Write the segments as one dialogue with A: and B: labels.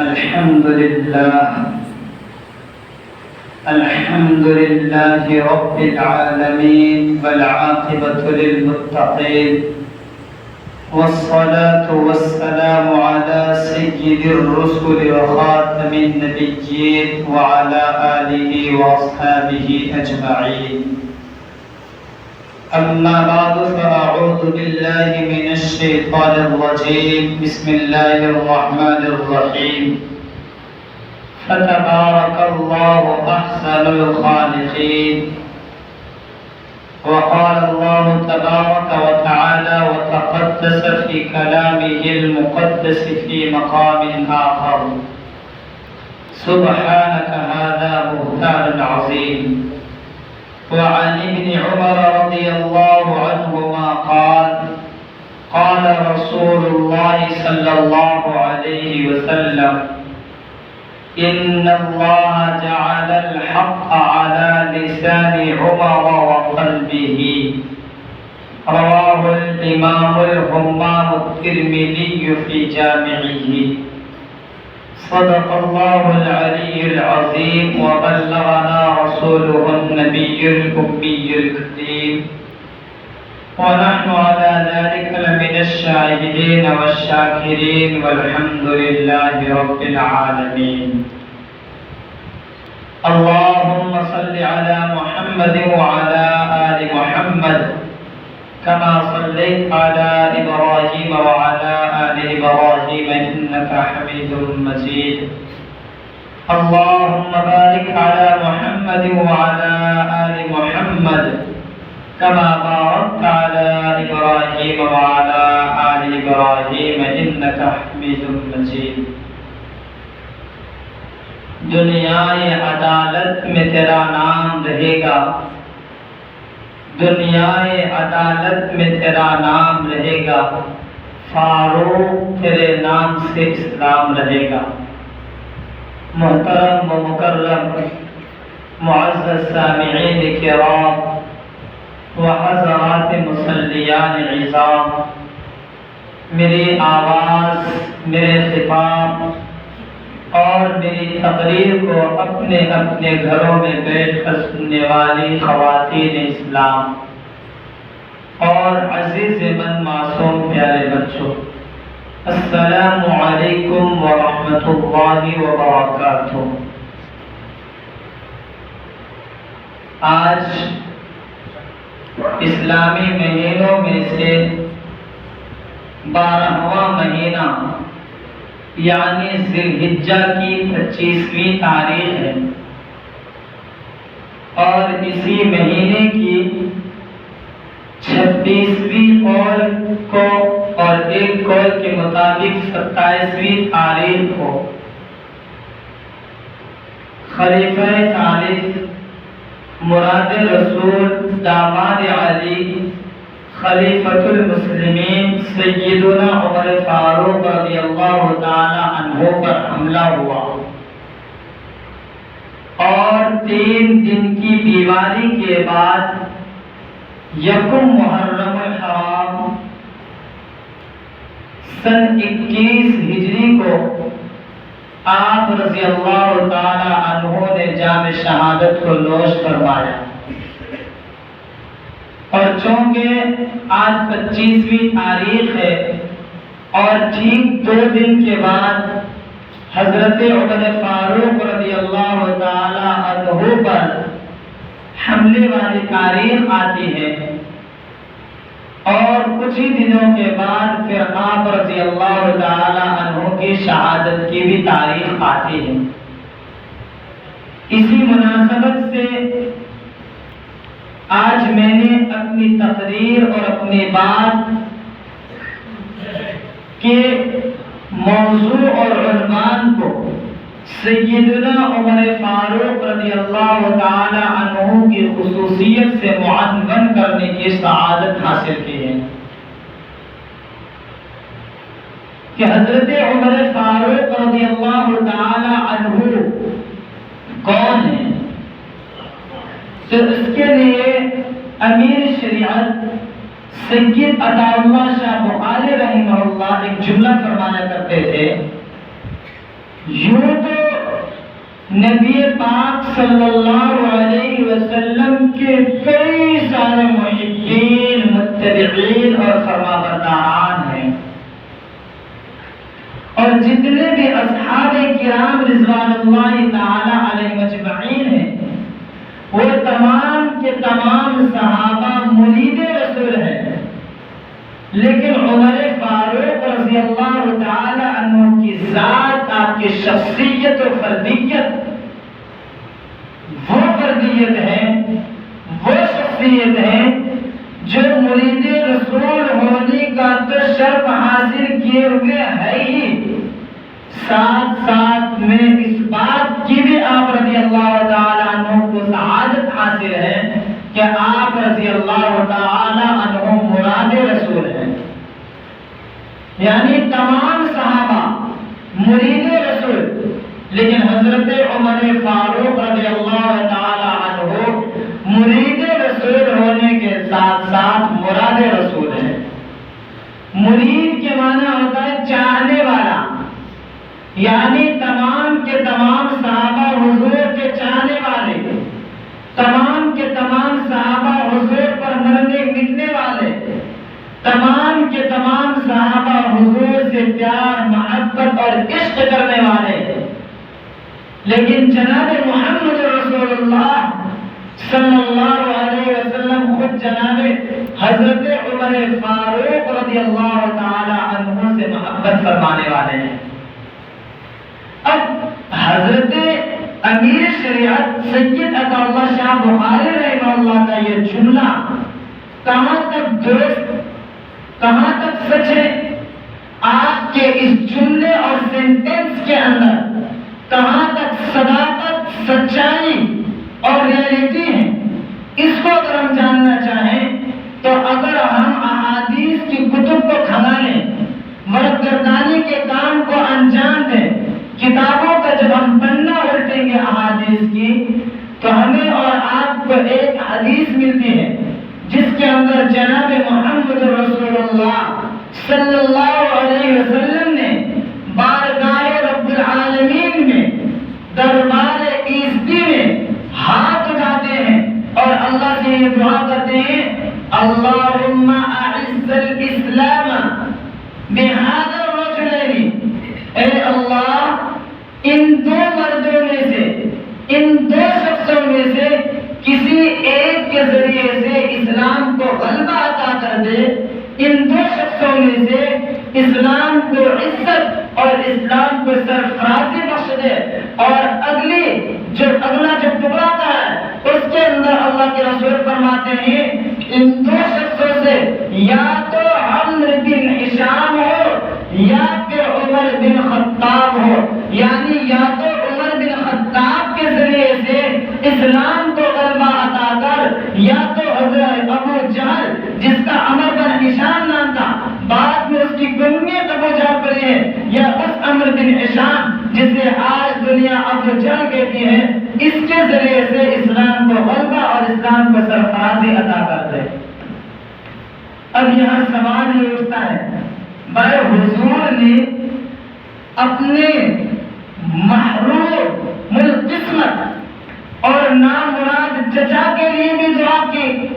A: الحمد لله رب العالمين والعاقبة للمتقين والصلاة والسلام على سيد الرسل وخاتم النبيين وعلى آله وأصحابه أجمعين. أما بعد فأعوذ بالله من الشيطان الرجيم. بسم الله الرحمن الرحيم. فتبارك الله أحسن الخالقين. وقال الله تبارك وتعالى وتقدس في كلامه المقدس في مقام آخر: سبحانك هذا بهتان عظيم. وعن ابن عمر رضي الله عنهما قال: قال رسول الله صلى الله عليه وسلم: إن الله جعل الحق على لسان عمر وقلبه. رواه الإمام الهمام الترمذي في جامعه. صدق الله العلي العظيم وبلغنا رسوله النبي الأمي الكريم، ونحن على ذلك لمن الشاهدين والشاكرين، والحمد لله رب العالمين. اللهم صل على محمد وعلى آل محمد كما صليت على إبراهيم وعلى آل إبراهيم إنك حميد مجيد. اللهم بارك على محمد وعلى آل محمد كما باركت على إبراهيم وعلى آل إبراهيم إنك حميد مجيد. دنیائے عدالت میں تیرا نام رہے گا، دنیائے عدالت میں تیرا نام رہے گا، فاروق تیرے نام سے اسلام رہے گا. محترم و مکرم معزز سامعین کرام و حضرات مسلیان عظام، میری آواز، میرے خطاب اور میری تقریر کو اپنے اپنے گھروں میں بیٹھ کر سننے والی خواتین اسلام اور عزیز من معصوم پیارے بچوں، السلام علیکم ورحمۃ اللہ وبرکاتہ. آج اسلامی مہینوں میں سے 12واں مہینہ یعنی ذی الحجہ کی 25ویں تاریخ ہے، اور اسی مہینے کی 26ویں قول کو اور ایک قول کے مطابق 27ویں تاریخ کو خلیفہ ثالث مراد رسول داماد علی خلیفۃ المسلمین سیدنا عمر فاروق رضی اللہ تعالی عنہ پر حملہ ہوا، اور 3 دن کی بیماری کے بعد یکم محرم الحرام سن 21 ہجری کو آپ رضی اللہ تعالی عنہ نے جام شہادت کو نوش فرمایا. اور چونکہ آج 25ویں تاریخ ہے اور ٹھیک 2 دن کے بعد حضرت عمر فاروق رضی اللہ تعالی عنہ پر حملے والی تاریخ آتی ہے، اور کچھ ہی دنوں کے بعد پھر آپ رضی اللہ تعالی عنہ کی شہادت کی بھی تاریخ آتی ہے. اسی مناسبت سے آج میں نے اپنی تقریر اور اپنی بات کے موضوع اور عنوان کو سیدنا عمر فاروق رضی اللہ تعالی عنہ کی خصوصیت سے معنون کرنے کی سعادت حاصل کی ہے کہ حضرت عمر فاروق رضی اللہ تعالی عنہ کون ہے. تو اس کے لیے امیر شریعت سید عطا اللہ شاہ بخاری رحمہ اللہ ایک جملہ فرمایا کرتے تھے یوں تو نبی پاک صلی اللہ علیہ وسلم کے کئی سارے محبین، متبعین اور فرمانبرداران ہیں، اور جتنے بھی اصحاب کرام رضوان اللہ تعالی علیہ مجمعین ہیں وہ تمام کے تمام صحابہ مرید رسول ہیں، لیکن عمر فاروق رضی اللہ تعالی عنہ کی ذات، آپ کی شخصیت و فردیت، وہ فردیت ہے، وہ شخصیت ہے جو مرید رسول ہونے کا تو شرف حاصل کیے ہوئے ہے ہی، ساتھ ساتھ میں اس بات کی بھی آپ رضی اللہ تعالی عنہ کو سعادت حاصل ہے کہ آپ رضی اللہ تعالی عنہ مراد رسول ہیں، یعنی تمام صحابہ مرید رسول، لیکن حضرت عمر فاروق رضی اللہ تعالی عنہ مرید رسول ہونے کے ساتھ ساتھ مراد رسول ہیں۔ مرید کے معنی ہوتا ہے چاہنے والا، یعنی تمام کے تمام صحابہ حضور کے چاہنے والے، تمام کے تمام صحابہ حضور پر مرنے مٹنے والے، تمام کے تمام صحابہ حضور سے پیار، محبت اور عشق کرنے والے، لیکن جناب محمد رسول اللہ صلی اللہ علیہ وسلم خود جناب حضرت عمر فاروق رضی اللہ تعالی عنہ سے محبت فرمانے والے ہیں۔ اب حضرت امیر شریعت سید عطا اللہ شاہ بخاری رحمہ اللہ کا یہ جملہ کہاں تک درست، کہاں تک سچ ہے؟ آپ کے اس جملے اور سینٹنس کے اندر کہاں تک صداقت، سچائی اور ریئلٹی ہے، اس کو اگر ہم جاننا چاہیں تو اگر ہم احادیث کی کتب کو کھنگالیں، ورق گردانی کے کام کو انجام دیں، کتابوں کا جب ہم پنہ الٹیں گے احادیث کی، تو ہمیں اور آپ کو ایک حدیث ملتی ہے جس کے اندر جناب محمد رسول اللہ صلی اللہ علیہ وسلم نے بارگاہ رب العالمین میں، دربار ایزدی میں ہاتھ اٹھاتے ہیں اور اللہ سے یہ دعا کرتے ہیں، اللہم اعز الاسلام بہذا الرجلین، اے اللہ ان دو مردوں میں سے، ان دو شخصوں میں سے کسی ایک کے ذریعے سے اسلام کو غلبہ عطا کر دے، ان دو شخصوں میں سے اسلام کو عزت اور اسلام کو سرفرازی بخش دے، اور اگلا جو ٹکڑا کا ہے اس کے اندر اللہ کے رسول فرماتے ہیں ان دو شخصوں سے یا تو عمرو بن ہشام ہو یا پھر عمر بن خطاب ہو، یعنی یا تو عمر بن خطاب کے ذریعے سے اسلام کو غلبہ عطا کر، یا تو حضرت ابو جہل جس کا عمر بن ہشام نام تھا، بعد میں اس کی کنیت ابو جہل پڑی ہے، یا اس عمر بن ہشام جسے آج دنیا ابو جہل کہتی ہے، اس کے ذریعے سے اسلام کو غلبہ اور اسلام کو سرفرازی عطا کر دے۔ اب یہاں سوال یہ اٹھتا ہے، بھائی حضور نے اپنے محروم القسمت اور نامراد چچا کے لیے بھی دعا کی،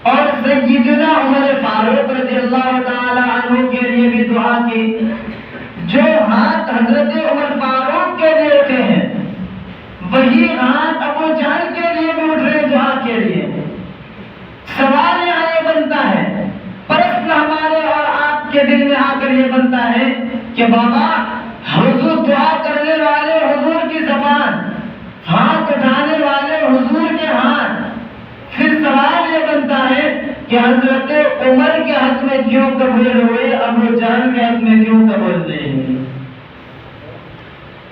A: اور سیدنا عمر فاروق رضی اللہ تعالی عنہ کے لیے بھی دعا کی، جو ہاتھ حضرت عمر فاروق کے لیے اٹھے ہیں وہی ہاتھ ابو جہل کے لیے بھی اٹھ رہے دعا کے لیے۔ سوال یہاں یہ بنتا ہے، پرسن ہمارے اور آپ کے دل میں آ کر یہ بنتا ہے کہ بابا حضور دعا کرنے والے حضور کی زبان، ہاتھ اٹھانے والے حضور کے ہاتھ، پھر سوال یہ بنتا ہے کہ حضرت عمر کے حق میں کیوں قبول ہوئے، ابو جہل کے حق میں کیوں قبول نہیں ہوئے؟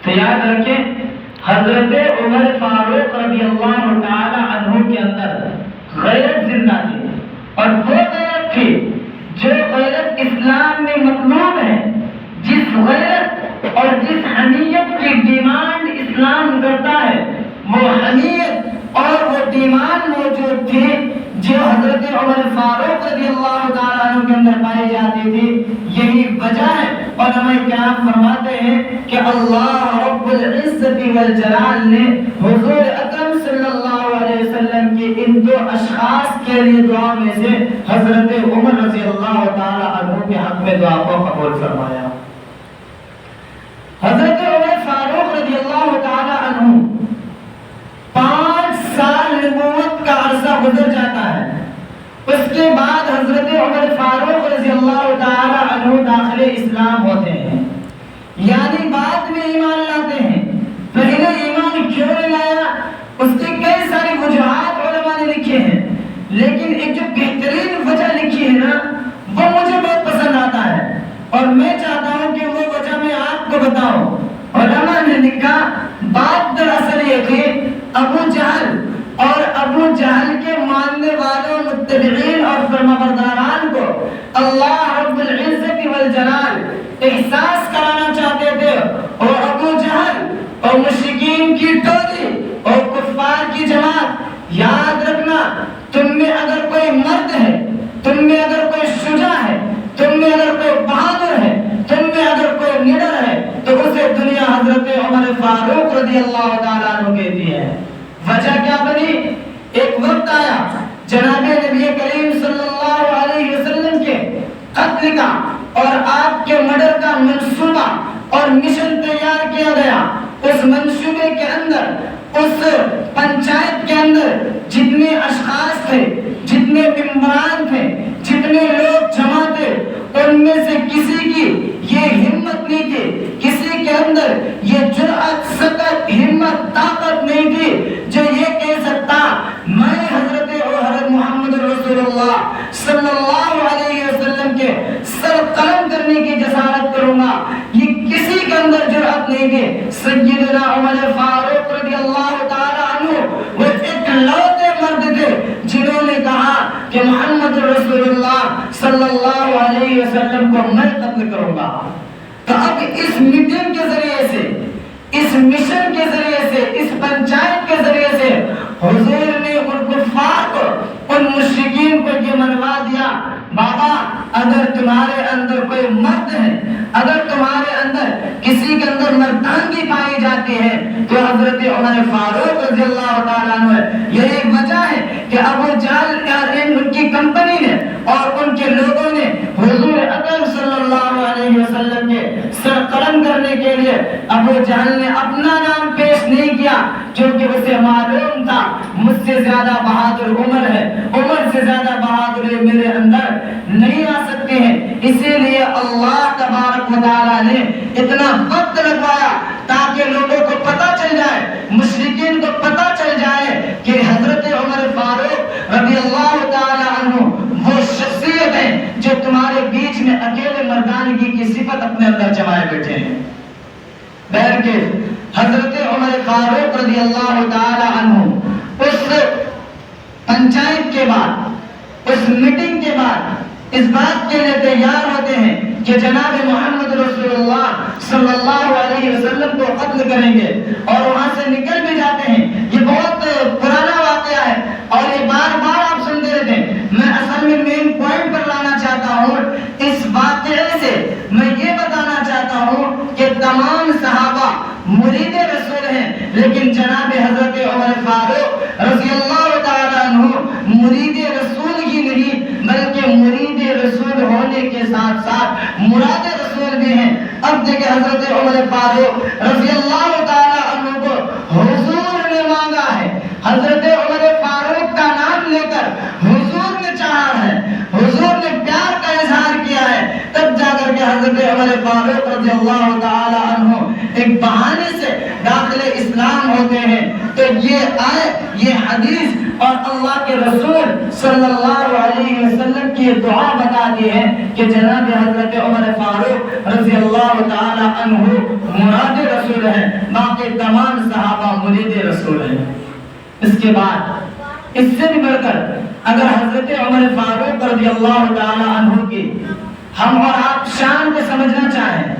A: تو یاد رکھیں، حضرت عمر فاروق رضی اللہ تعالی عنہ کے اندر غیرت زندہ تھی، اور وہ غیرت تھی جو غیرت اسلام میں مطلوب ہے، جس غیرت اور جس حمیت کی ڈیمانڈ اسلام کرتا ہے، وہ حمیت اور وہ ڈیمانڈ موجود تھی جو حضرت عمر فاروق رضی اللہ تعالیٰ عنہ کے اندر پائی جاتی تھی۔ یہی وجہ ہے علماء کرام فرماتے ہیں کہ اللہ رب العزت والجلال نے حضور اکرم صلی اللہ علیہ وسلم کی ان دو اشخاص کے لیے دعا میں سے حضرت عمر رضی اللہ تعالی عنہ کے حق میں دعا کو قبول فرمایا۔ حضرت عمر فاروق رضی اللہ تعالی عنہ 5 سال نبوت کا عرصہ گزر جاتا ہے، اس کے بعد حضرت عمر فاروق رضی اللہ تعالی عنہ داخل اسلام ہوتے ہیں، یعنی بعد میں ایمان لاتے ہیں۔ پہلے ایمان کیوں نہیں لایا، اس کی کئی ساری وجوہات علماء نے لکھے ہیں، لیکن ایک جو بہترین وجہ لکھی ہے نا وہ مجھے بہت پسند آتا ہے اور میں چاہتا ہوں کہ وہ وجہ میں آپ کو بتاؤں۔ علماء نے لکھا بات دراصل یہ تھی ابو جہل اور ابو جہل کے ماننے والوں متبعین اور فرمانبرداران کو اللہ رب العزت والجلال احساس کرانا چاہتے تھے، اور ابو جہل اور مشرکین کی ٹولی اور کفار کی جماعت، یاد رکھنا تم میں اگر کوئی مرد ہے، تم میں اگر کوئی شجاع ہے، تم میں اگر کوئی بہادر ہے، تم میں اگر کوئی نڈر ہے تو اسے دنیا حضرت عمر فاروق رضی اللہ تعالیٰ عنہ کہتی ہے۔ وجہ کیا بنی؟ ایک وقت آیا جناب نبی کریم صلی اللہ علیہ وسلم کے قتل کا اور آپ کے مرڈر کا منصوبہ اور مشن تیار کیا گیا۔ اس منصوبے کے اندر، اس پنچایت کے اندر جتنے اشخاص تھے، جتنے ممبران تھے، جتنے لوگ جمع تھے، ان میں سے کسی کی یہ ہمت نہیں تھی، کسی کے اندر یہ جرأت، سکت، ہمت، طاقت نہیں تھی جو یہ کہہ سکتا میں حضرت محمد رسول اللہ صلی اللہ علیہ وسلم کے سر قلم کرنے کی جسارت کروں گا۔ یہ کسی کے اندر جرأت نہیں تھی۔ سیدنا عمر فاروق رضی اللہ تعالی عنہ وہ ایک لوتے مرد تھے جنہوں نے کہا کہ محمد رسول اللہ صلی اللہ علیہ وسلم کو میں قتل کروں گا۔ تو اب اس میٹنگ کے ذریعے سے، اس مشن کے ذریعے سے، اس پنچایت کے ذریعے سے حضور نے ان کفار کو، ان مشرکین کو یہ منوا دیا، بابا اگر تمہارے اندر کوئی مرد ہے، اگر تمہارے اندر کسی کے اندر مردانگی پائی جاتی ہے تو حضرت عمر فاروق رضی اللہ تعالیٰ عنہ ہے۔ یہی وجہ ہے کہ ابو جہل اور ان کی کمپنی نے اور ان کے لوگوں نے حضور اکرم صلی اللہ علیہ وسلم کے سر قلم کرنے کے لیے ابو جہل نے اپنا نام پیش نہیں کیا، کیونکہ اسے معلوم تھا مجھ سے زیادہ بہادر عمر ہے، عمر سے زیادہ بہادر میرے اندر نہیں آ سکتے ہیں۔ اسی لیے اللہ تبارک و تعالیٰ نے اتنا وقت لگوایا تاکہ لوگوں کو پتہ چل جائے، مشرکین کو پتہ چل جائے کہ حضرت عمر فاروق رضی اللہ تعالیٰ عنہ وہ شخصیت ہے جو تمہارے بیچ میں اکیلے مردانگی کی صفت اپنے اندر جمائے بیٹھے ہیں۔ بہرکیف حضرت عمر فاروق رضی اللہ تعالی عنہ اس پنچایت کے بعد، اس میٹنگ کے بعد اس بات کے لیے تیار ہوتے ہیں کہ جناب محمد رسول اللہ صلی اللہ علیہ وسلم کو قتل کریں گے، اور وہاں سے نکل بھی جاتے ہیں۔ یہ بہت پرانا واقعہ ہے اور یہ بار بار آپ سنتے رہتے ہیں۔ میں اصل میں مین پوائنٹ پر لانا چاہتا ہوں، اس واقعے سے میں یہ بتانا چاہتا ہوں کہ تمام صحابہ مرید رسول ہیں، لیکن جناب حضرت عمر فاروق رضی اللہ تعالیٰ عنہ مرید رسول ہی نہیں بلکہ مرید رسول ہونے کے ساتھ ساتھ مراد رسول بھی ہیں۔ اب دیکھیں حضرت عمر فاروق رضی اللہ تعالیٰ عنہ کو حضور نے مانگا ہے، حضرت عمر فاروق کا نام لے کر حضور نے چاہا ہے، حضور نے پیار کا اظہار کیا ہے، تب جا کر کے حضرت عمر فاروق رضی اللہ تعالیٰ عنہ ایک بہانے سے داخل اسلام ہوتے ہیں۔ تو یہ حدیث اور اللہ کے رسول صلی اللہ علیہ وسلم کی دعا بتاتی ہے کہ جناب حضرت عمر فاروق رضی اللہ تعالی عنہ مراد رسول ہیں، باقی تمام صحابہ مرید رسول ہیں۔ اس کے بعد اس سے بھی بڑھ کر اگر حضرت عمر فاروق رضی اللہ تعالی عنہ کی ہم اور آپ شان کو سمجھنا چاہیں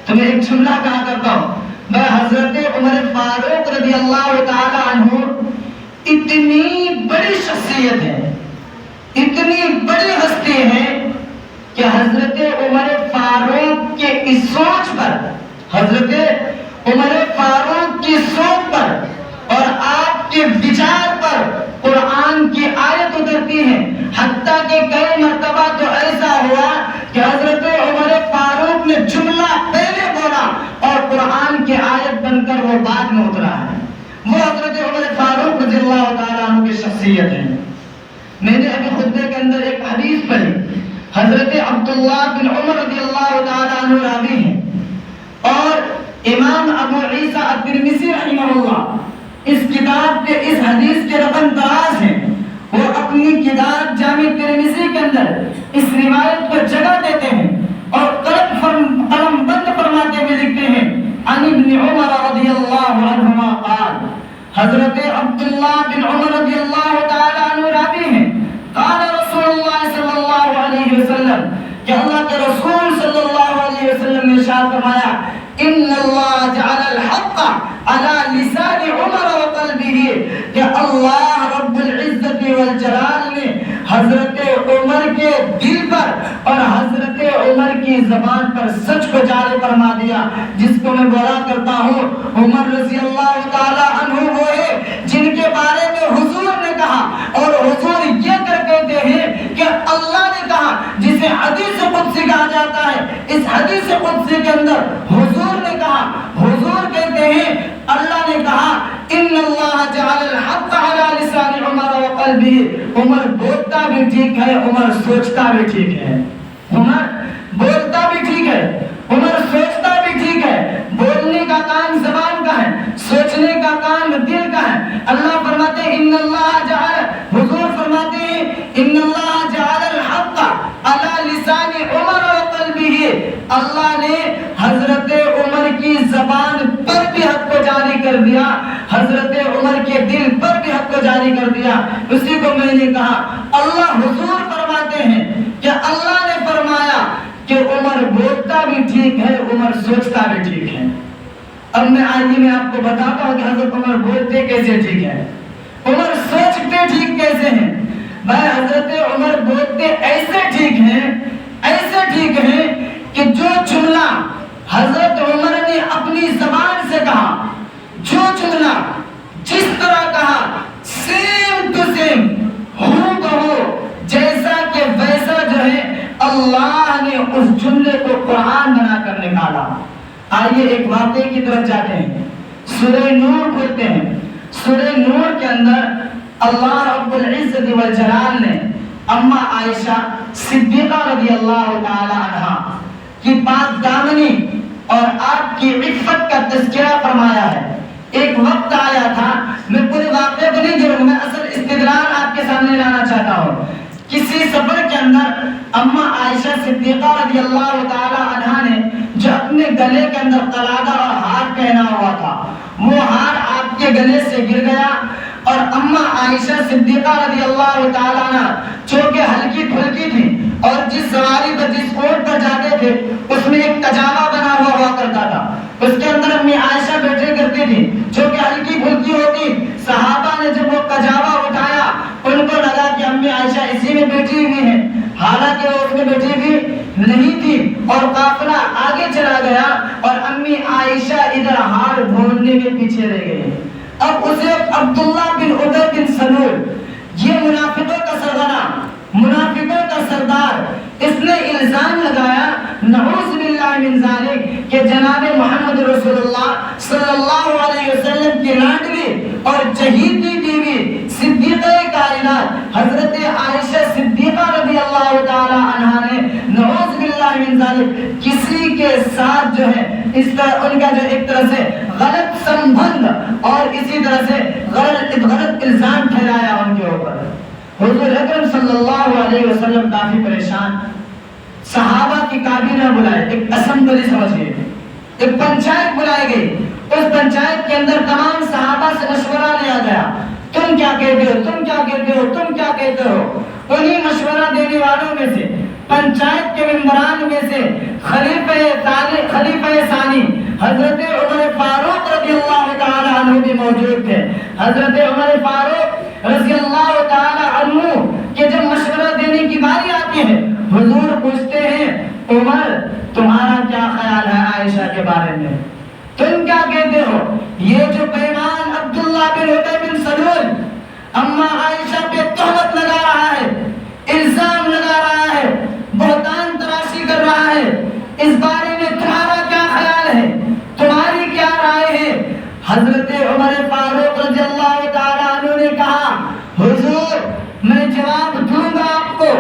A: تو میں ایک جملہ کہا کرتا ہوں، میں حضرت عمر فاروق رضی اللہ تعالی عنہ اتنی بڑی شخصیت ہے، اتنی بڑی ہستی ہے کہ حضرت عمر فاروق کے اس سوچ پر، حضرت عمر فاروق کی سوچ پر اور آپ کے وچار پر قرآن کی آیت اترتی ہے. حتیٰ کہ کئی مرتبہ تو ایسا ہوا کہ حضرت عمر فاروق نے جملہ پہلے بولا اور قرآن کی آیت بن کر وہ بعد میں اترا ہے. وہ حضرت عمر فاروق رضی اللہ تعالیٰ عنہ کی شخصیت ہے. میں نے ابھی خطبے کے اندر ایک حدیث پڑھی، حضرت عبداللہ بن عمر رضی اللہ تعالیٰ عنہ راوی ہیں، اور امام ابو عیسیٰ الترمذی رحمہ اللہ اس کتاب کے اس حدیث کے رقم دراز ہیں. وہ اپنی کتاب جامع ترمذی کے اندر اس روایت کو جگہ دیتے ہیں اور قلم بند فرماتے ہوئے لکھتے ہیں عن ابن عمر رضی اللہ عنہما قال، حضرت عبداللہ بن عمر رضی اللہ تعالیٰ عنہ راوی ہیں، قال رسول اللہ صلی اللہ علیہ وسلم، کہ اللہ کے رسول صلی اللہ علیہ وسلم نے ارشاد فرمایا، ان اللہ جعل الحق علی لسان عمر وقلبہ، کہ اللہ رب العزت والجلال نے حضرت عمر کے دل پر اور حضرت عمر کی زبان پر سچ کو جاری فرما دیا. جس کو میں بولا کرتا ہوں، عمر رضی اللہ تعالی عنہ وہ ہے جن کے بارے میں حضور نے کہا، اور حضور یہ کر کہتے ہیں کہ اللہ نے کہا، جسے حدیث قدسی کہا جاتا ہے. اس حدیث قدسی کے اندر حضور نے کہا، حضور کہتے ہیں اللہ نے کہا ان اللہ جعل الحق علی لسان عمر وقلبہ. عمر بولتا بھی ٹھیک ہے، عمر سوچتا بھی ٹھیک ہے. عمر بولتا بھی ٹھیک ہے، عمر سوچتا بھی ٹھیک ہے. بولنے کا کام زبان کا ہے، سوچنے کا کام دل کا ہے. اللہ فرماتے ہیں ان اللہ جعل، حضور فرماتے ہیں ان اللہ جعل الحق علی لسان عمر وقلبہ. اللہ نے حضرت عمر کی زبان پر بھی حق کو جاری کر دیا، حضرت عمر کے دل پر بھی حق کو جاری کر دیا. اسی کو میں نے کہا، اللہ حضور فرماتے ہیں کہ اللہ نے فرمایا کہ عمر بولتا بھی ٹھیک ہے، عمر سوچتا بھی ٹھیک ہے. اب میں آپ کو بتاتا ہوں کہ حضرت عمر بولتے کیسے ٹھیک ہے، عمر سوچتے ٹھیک کیسے ہیں. بھائی حضرت عمر بولتے ایسے ٹھیک ہیں، ایسے ٹھیک ہیں کہ جو جملہ حضرت عمر نے اپنی زبان سے کہا، جو جملہ جس طرح کہا، سیم ٹو سیم، ہو بہو جیسا کہ ویسا جو ہے اللہ نے اس جملے کو قرآن بنا کر نکالا. آئیے ایک واقعے کی طرف جاتے ہیں. سورہ نور کھولتے ہیں. سورہ نور کے اندر اللہ رب العزت والجلال نے اما عائشہ صدیقہ رضی اللہ تعالی عنہا کی پاک دامنی اور آپ کی عفت کا تذکرہ فرمایا ہے. ایک وقت آیا تھا، میں پورے واقعے کو نہیں جڑوں، میں اصل استدلال آپ کے سامنے لانا چاہتا ہوں. کسی سفر کے اندر اما عائشہ صدیقہ رضی اللہ تعالی عنہا نے جو اپنے گلے کے اندر قلادہ اور ہار پہنا ہوا تھا، وہ ہار آپ کے گلے سے گر گیا، اور اما عائشہ صدیقہ رضی اللہ تعالی عنہ چونکہ ہلکی پھلکی تھی اور جس سواری پر جس اونٹ پر جاتے تھے اس میں ایک کجاوا بنا ہوا کرتا تھا، اس کے اندر امی عائشہ بیٹھے کرتی تھی جو کہ ہلکی پھلکی ہوتی. صحابہ نے جب وہ کجاوا اٹھایا ان کو لگا کہ امی عائشہ اسی میں بیٹھی ہوئی ہیں، حالانکہ وہ اس میں بیٹھی ہوئی نہیں تھی، اور قافلہ آگے چلا گیا اور امی عائشہ ادھر ہار ڈھونڈنے میں پیچھے رہ گئی. اب اسے عبداللہ بن ابی بن سلول، یہ منافقوں کا سرغنہ، منافقوں کا سردار، اس نے الزام لگایا نعوذ باللہ من ذالک کہ جناب محمد رسول اللہ صلی اللہ علیہ وسلم کی لاڈلی اور چہیتی بیوی صدیقہ کائنات حضرت عائشہ صدیقہ رضی اللہ تعالی عنہا نے نعوذ باللہ من ذالک کسی کے ساتھ جو ہے اس طرح ان کا جو ایک طرح سے غلط سمبند اور اسی طرح سے غلط الزام ٹھہرایا ان کے اوپر. حضور اکرم صلی اللہ علیہ وسلم کافی پریشان، صحابہ کی کابینہ بلائے، ایک اسمبلی سمجھئے، ایک پنچایت بلائی گئی. اس پنچایت کے اندر تمام صحابہ سے مشورہ لیا گیا، تم کیا کہتے ہو، تم کیا کہتے ہو، تم کیا کہتے ہو. انہی مشورہ دینے والوں میں سے، پنچایت کے ممبران میں سے خلیفہ ثانی حضرت عمر فاروق رضی اللہ تعالی عنہ بھی موجود تھے. حضرت عمر فاروق رضی اللہ تعالی عنہ کہ جب مشورہ دینے کی باری آتی ہے، حضور پوچھتے ہیں عمر تمہارا کیا خیال ہے عائشہ کے بارے میں؟ تم کیا کہتے ہو؟ یہ جو پیمان عبداللہ بن ابی بن سلول اما عائشہ پہ تہمت لگا رہا ہے، الزام لگا رہا ہے، بہتان تراشی کر رہا ہے، اس بارے میں تمہارا کیا خیال ہے؟ تمہاری کیا رائے ہے؟ حضرت عمر فاروق رضی اللہ تعالیٰ عنہ نے کہا حضور میں جواب دوں گا آپ کو،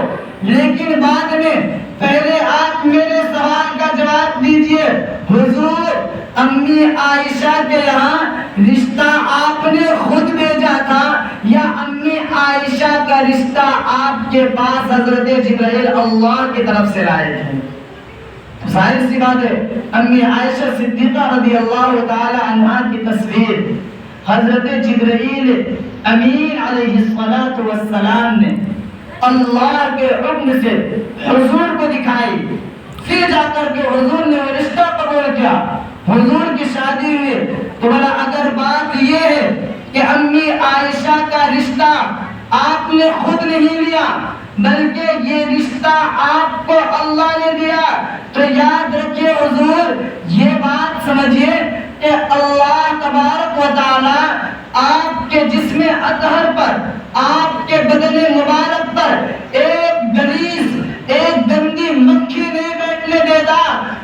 A: لیکن بعد میں پہلے آپ میرے سوال کا جواب دیجئے۔ حضور امی عائشہ کے یہاں رشتہ آپ نے خود بھیجا تھا یا امی عائشہ کا رشتہ آپ کے پاس حضرت جبرائیل اللہ کی طرف سے لائے تھے؟ ظاہر سی بات ہے امی عائشہ صدیقہ رضی اللہ تعالی عنہا کی تصویر حضرت جبرائیل امین علیہ السلام نے اللہ کے حکم سے حضور کو دکھائی، پھر جا کر کے حضور نے وہ رشتہ قبول کیا، حضور کی شادی ہوئی۔ تو بھلا اگر بات یہ ہے کہ امی عائشہ کا رشتہ آپ نے خود نہیں لیا بلکہ یہ رشتہ آپ کو اللہ نے دیا، تو یاد رکھیے حضور یہ بات سمجھیے کہ اللہ تبارک و تعالی آپ کے جسم اطہر پر، آپ کے بدن مبارک پر ایک غلیظ، ایک گندی مکھی نہیں بیٹھنے دیتا۔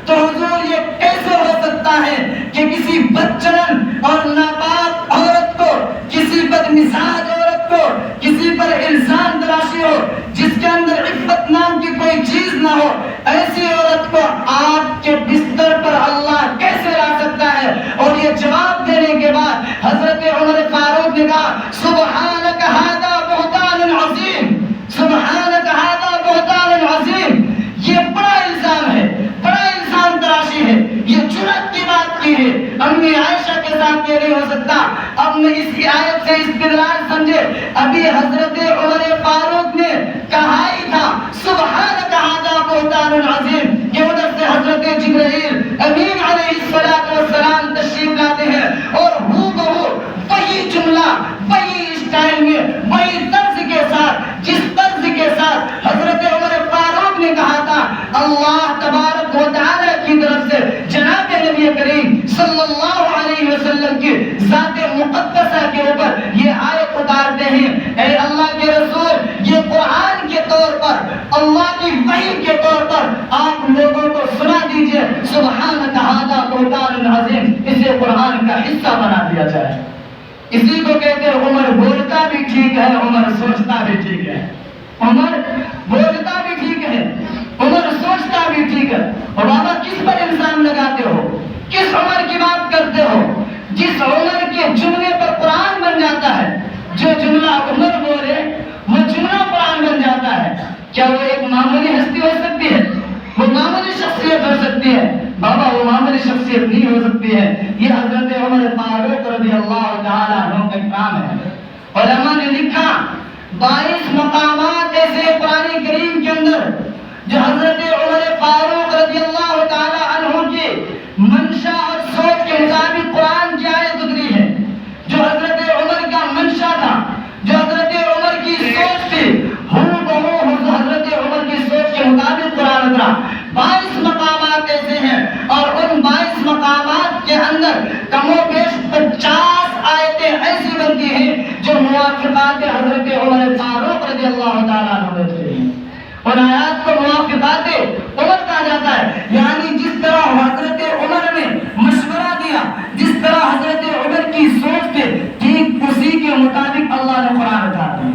A: تو حضور یہ کیسے ہو سکتا ہے کہ کسی بدچلن اور ناپاک عورت کو، کسی بدمزاج عورت کو کسی پر الزام تراشی ہو جس کے اندر عفت نام کی کوئی چیز نہ ہو، ایسی عورت کو آپ کے بستر پر اللہ کیسے لا سکتا ہے؟ اور یہ جواب دینے کے بعد حضرت عمر فاروق نے کہا سبحانک ھذا بہتان عظیم، سبحانک ھذا بہتان عظیم، یہ بڑا الزام ہے، بڑا الزام تراشی ہے، یہ جرأت کی بات کی ہے، امی عائشہ کے ساتھ یہ نہیں ہو سکتا۔ اب میں اس کی آیت سے استدلال سمجھے، ابھی حضرت عمر فاروق نے کہا ہی تھا سبحانک ھذا بہتان عظیم کہ ادھر سے حضرت جبرائیل امین علیہ السلام تشریف لاتے ہیں اور ہو بہو وہی جملہ، وہی اسٹائل میں، وہی طرز کے ساتھ، جس طرز کے ساتھ حضرت عمر فاروق نے کہا تھا، اللہ تبارک و تعالی کی طرف سے جناب نبی کریم صلی اللہ علیہ وسلم کی ذات مقدسہ کے اوپر یہ آیت اتارتے ہیں، اے اللہ کے رسول یہ قرآن کے طور پر، اللہ کی وحی کے طور پر آپ لوگوں کو سنا دیجئے سبحانک ھذا بہتان عظیم، اسے قرآن کا حصہ بنا دیا جائے۔ اسی کو کہتے ہیں عمر بولتا بھی ٹھیک ہے، عمر سوچتا بھی ٹھیک ہے، عمر بولتا بھی ٹھیک ہے، عمر سوچتا بھی ٹھیک ہے۔ اور بابا کس پر الزام لگاتے ہو؟ کس عمر کی بات کرتے ہو؟ جس عمر کے جملے پر قرآن بن جاتا ہے، جو جملہ عمر بولے وہ جملہ قرآن بن جاتا ہے، کیا وہ ایک معمولی ہستی ہو سکتی ہے؟ وہ معمولی شخصیت ہو سکتی ہے؟ بابا وہ معمولی شخصیت نہیں ہو سکتی ہے۔ یہ حضرت عمر فاروق رضی اللہ تعالی عنہ کا اکرام ہے۔ علماء نے لکھا 22 مقامات ایسے قرآن کریم کے اندر جو حضرت عمر فاروق رضی اللہ تعالی عنہ کی منشا اور سوچ کے مطابق قرآن کی آیت اتری ہے، جو حضرت عمر کا منشا تھا، جو حضرت عمر کی سوچ تھی، حضرت عمر کی سوچ کے مطابق قرآن اترا۔ 22 مقامات ایسے ہیں اور ان 22 مقامات کے اندر کم و بیش 50 آیتیں ایسی بنتی ہیں جو موافقات حضرت عمر فاروق رضی اللہ تعالیٰ عنہ سے ہیں۔ ان آیات کو موافقات عمر کہا جاتا ہے، یعنی جس طرح حضرت عمر نے مشورہ دیا، جس طرح حضرت عمر کی سوچ تھی، ٹھیک اسی کے مطابق اللہ نے قرآن اتارا ہے۔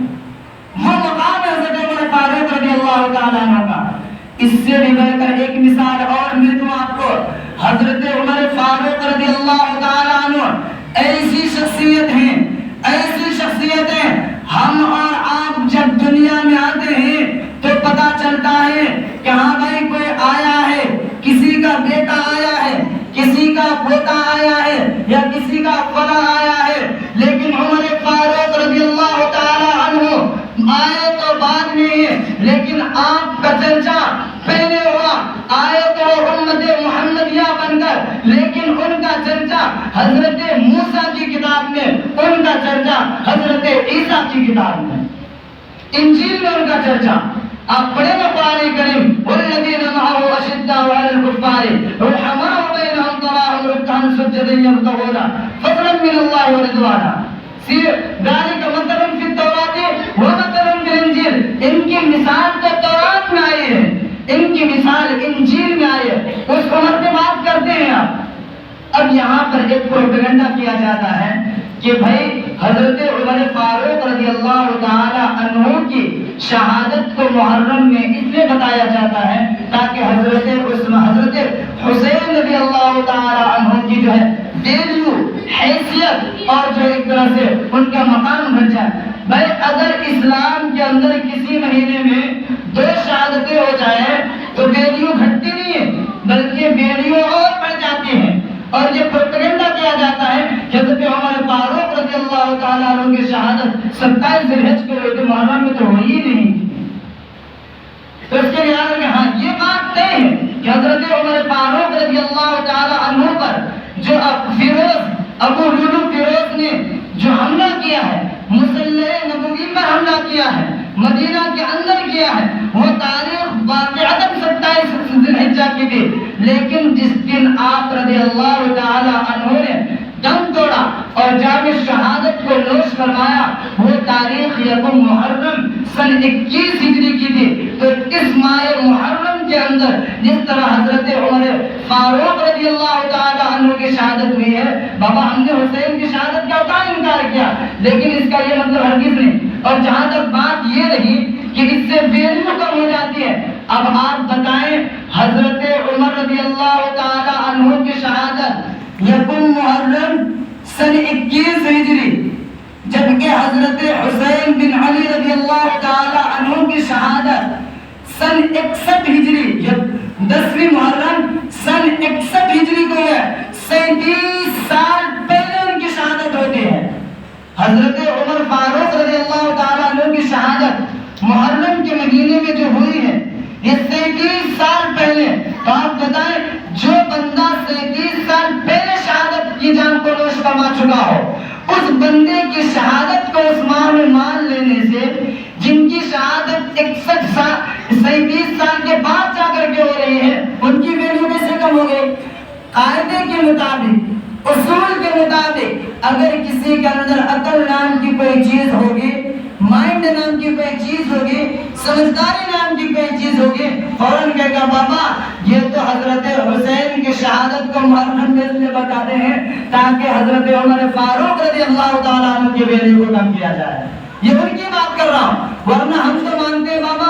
A: وہ مقام ہے حضرت عمر فاروق رضی اللہ تعالیٰ عنہ کا۔ اس سے بھی بڑھ کر ایک مثال اور میں دوں آپ کو، حضرت عمر فاروق رضی اللہ تعالیٰ عنہ ایسی شخصیت ہیں، ایسی شخصیتیں، ہم اور آپ جب دنیا میں آتے ہیں تو پتا چلتا ہے کہ ہاں بھائی کوئی آیا ہے، کسی کا بیٹا آیا ہے، کسی کا پوتا آیا ہے یا کسی کا فلاں آیا ہے، لیکن عمر فاروق رضی اللہ تعالی عنہ آئے تو بعد میں ہے، لیکن آپ کا چرچا پہلے ہوا، آئے تو امت محمدیہ بن کر، لیکن ان کا چرچا حضرت موسیٰ کی کتاب میں، ان کا چرچا حضرت عیسیٰ کی کتاب میں، انجیل میں ان کا چرچا،
B: آپ پڑھیں گے قرآن کریم والذین معه اشداء علی الکفار رحماء بینہم تراہم رکعا سجدا یبتغون فضلا من اللہ ورضوانا ذالک مثل فی التوراۃ ومثل فی الانجیل. ان کی مثال تو تورات میں آئی ہے، ان کی مثال انجیل میں آئی ہے. اس عمر کی بات کرتے ہیں آپ. اب یہاں پر ایک پروپیگنڈا کیا جاتا ہے کہ بھائی حضرت عمر فاروق رضی اللہ تعالی عنہ کی شہادت کو محرم میں اس لیے بتایا جاتا ہے تاکہ حضرت حسین رضی اللہ تعالی عنہ کی جو ہے ویلیو، حیثیت اور جو ایک طرح سے ان کا مقام بن جائے. بھائی اگر اسلام کے اندر کسی مہینے میں 2 شہادتیں ہو جائیں تو ویلیو گھٹتی نہیں ہے بلکہ ویلیو اور بڑھ جاتی ہے. اور یہ پروپیگنڈا کیا جاتا ہے کہ حضرت عمر فاروق رضی اللہ تعالیٰ عنہ کی شہادت 27 ذی الحجہ کو ہوئی تھی، محرم میں تو ہوئی ہی نہیں تھی. تو اس کے لحاظ میں ہاں یہ بات طے ہے کہ حضرت عمر فاروق رضی اللہ تعالیٰ عنہ پر جو ابو لولو فیروز نے جو حملہ کیا ہے، مسلح نبوی پر حملہ کیا ہے، مدینہ کے اندر کیا ہے، وہ تاریخ واقعتاً 27 ذی الحجہ کی تھی. لیکن جس دن آپ رضی اللہ تعالی عنہ نے دم توڑا اور جام شہادت کو نوش فرمایا وہ تاریخ یکم محرم سن 21 ہجری کی تھی. تو اس ماہ محرم کے اندر جس طرح حضرت عمر فاروق رضی اللہ تعالی عنہ کی شہادت ہوئی ہے، بابا ہم نے حسین کی شہادت کا اتنا انکار کیا لیکن اس کا یہ مطلب ہرگز نہیں. اور جہاں تک بات یہ رہی کہ اس سے ویلیو کم ہو جاتی ہے، اب آپ بتائیں حضرت عمر رضی اللہ تعالی عنہ کی شہادت یکم محرم سن 21 ہجری، جبکہ حضرت حسین بن علی رضی اللہ تعالی عنہ کی شہادت سن 61 ہجری 10ویں محرم سن 61 ہجری کو ہے. 37 سال پہلے ان کی شہادت ہوتی ہے. حضرت عمر فاروق رضی اللہ تعالیٰ عنہ کی شہادت محرم کے مہینے میں جو ہوئی ہے یہ 37 سال پہلے. تو آپ بتائیں جو بندہ 37 سال پہلے شہادت کی جان کو نوش فرما چکا ہو، اس بندے کی شہادت کو اس ماہ میں مان لینے سے جن کی شہادت 37 سال کے بعد جا کر کے ہو رہی ہے ان کی ویلیو کیسے کم ہو گئی؟ قاعدے کے مطابق، اصول کے مطابق اگر کسی کے اندر عقل نام کی کوئی چیز ہوگی، مائنڈ نام کی کوئی چیز ہوگی، سمجھداری نام کی کوئی چیز ہوگی، فوراً کہے گا بابا یہ تو حضرت حسین کی شہادت کو محرم میں سے بتاتے ہیں تاکہ حضرت عمر فاروق رضی اللہ تعالیٰ عنہ کی ویلیو کو کم کیا جائے. یہ ان کی بات کر رہا ہوں. ورنہ ہم تو مانتے ہیں بابا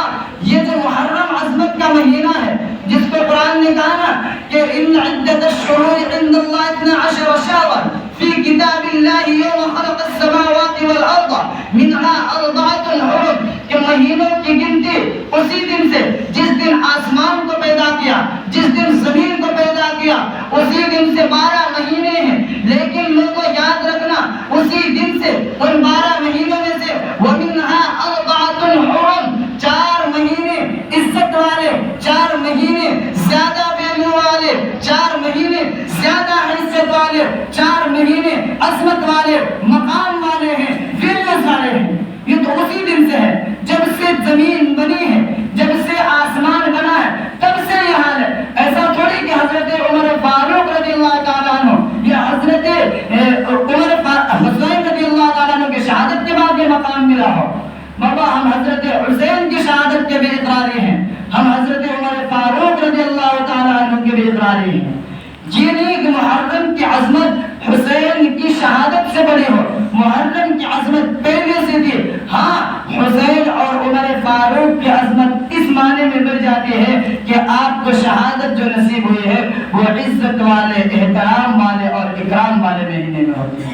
B: یہ جو محرم عظمت کا مہینہ ہے جس کو قرآن نے کہا نا کہ ان عدت الشہور عند اللہ 12 شهرا فی کتاب اللہ یوم خلق السماوات والارض منها 4 حرم، کہ مہینوں کی گنتی اسی دن سے جس دن آسمان کو پیدا کیا، جس دن زمین کو پیدا کیا، اسی دن سے 12 مہینے ہیں. لیکن لوگوں یاد رکھنا اسی دن سے ان 12 مہینوں میں سے ومنها 4 حرم، 4 مہینے عزت والے، 4 مہینے زیادہ ویلیو والے، 4 مہینے زیادہ حیثیت والے، 4 مہینے عظمت والے، مقام والے ہیں، ویلیوز والے ہیں. یہ تو اسی دن سے ہے جب سے زمین بنی ہے، جب سے آسمان بنا ہے تب سے یہ حال ہے. ایسا تھوڑی کہ حضرت عمر فاروق رضی اللہ تعالیٰ عنہ یا حضرت عمر حسین رضی اللہ تعالیٰ عنہ کی شہادت کے بعد یہ مقام ملا ہو. بابا ہم حضرت حسین کی شہادت کے بھی اقراری ہیں، ہم حضرت عمر فاروق رضی اللہ تعالیٰ عنہ کے بھی اقراری ہیں. یہ نہیں کہ محرم کی عظمت حسین کی شہادت سے بڑی ہو، محرم کی عظمت پہلے سے تھی. ہاں حسین اور عمر فاروق کی عظمت اس معنی میں بڑھ جاتی ہے کہ آپ کو شہادت جو نصیب ہوئی ہے وہ عزت والے، احترام والے اور اکرام والے مہینے میں ہوتی ہے.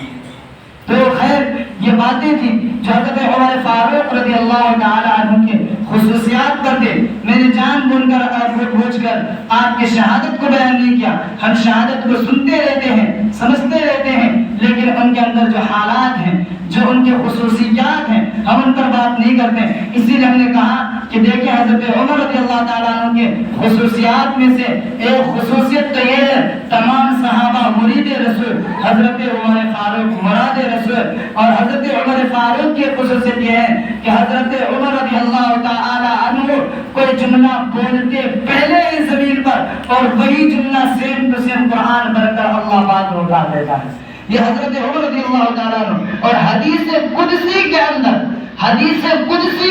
B: تو خیر یہ باتیں تھیں جو حضرت عمر فاروق رضی اللہ تعالی عنہ کے خصوصیات پر تھے. میں نے جان بوجھ کر آپ کی شہادت کو بیان نہیں کیا. ہم شہادت کو سنتے رہتے ہیں، سمجھتے رہتے ہیں، لیکن ان کے اندر جو حالات ہیں، جو ان کے خصوصیات ہیں، ہم ان پر بات نہیں کرتے. اسی لیے ہم نے کہا کہ دیکھیں حضرت عمر رضی اللہ تعالیٰ عنہ کے خصوصیات میں سے ایک خصوصیت تو یہ ہے تمام صحابہ مرید رسول، حضرت عمر فاروق مراد رسول. اور حضرت عمر فاروق کی خصوصیت یہ ہے کہ حضرت عمر رضی اللہ تعالی عنہ بولتے پہلے اس زمین پر اور وہی جملہ سیم ٹو سیم قرآن پڑھ کر اللہ پاک کو اٹھا دیتا ہے. یہ حضرت عمر رضی اللہ تعالیٰ عنہ. اور حدیث قدسی کے اندر حدیث قدسی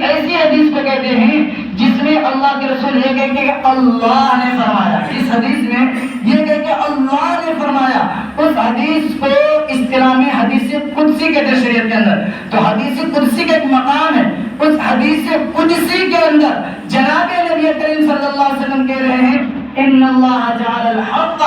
B: ایسی حدیث کو کہتے ہیں جس میں اللہ کے رسول یہ کہتے ہیں کہ اللہ نے فرمایا. اس حدیث میں یہ کہتے ہیں اللہ نے فرمایا. اس حدیث کو اصطلاح میں حدیث قدسی کہتے ہیں شریعت کے اندر. تو حدیث قدسی کا ایک مقام ہے. اس حدیث قدسی کے اندر جناب نبی کریم صلی اللہ علیہ وسلم کہہ رہے ہیں ان اللہ جعل الحق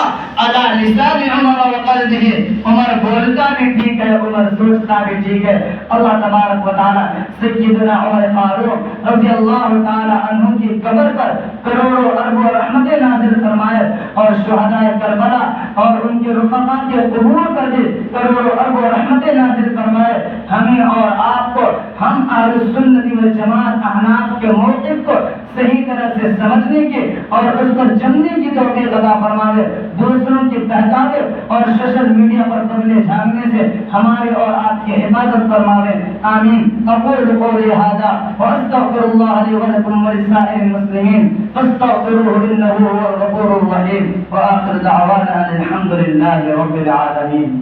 B: علی لسان عمر وقلبه. عمر بولتا بھی ٹھیک ہے, عمر سوچتا بھی ٹھیک ہے. اللہ تبارک و تعالی سیدنا عمر فاروق رضی اللہ تعالی عنہ کی قبر پر کروڑوں اربوں رحمتیں نازل فرمائے اور شہداء کربلا اور ان کے رفقا کے قبور پر بھی کروڑوں اربوں رحمتیں نازل فرمائے. ہمیں اور آپ کو ہم اہل سنت والجماعت احناف کے موقف کو صحیح طرح سے سمجھنے کی اور اس پر جمنے کی توفیق عطا فرمائے. دوسروں کی بہکاوے اور سوشل میڈیا پر تبلیغ جھانکنے سے ہمارے اور آپ کی حفاظت فرمائے. آمین. اقول قولی ھذا واستغفر اللہ لی ولکم ولسائر المسلمین فاستغفروه انه هو الغفور الرحیم. وآخر دعوانا الحمد للہ رب العالمین.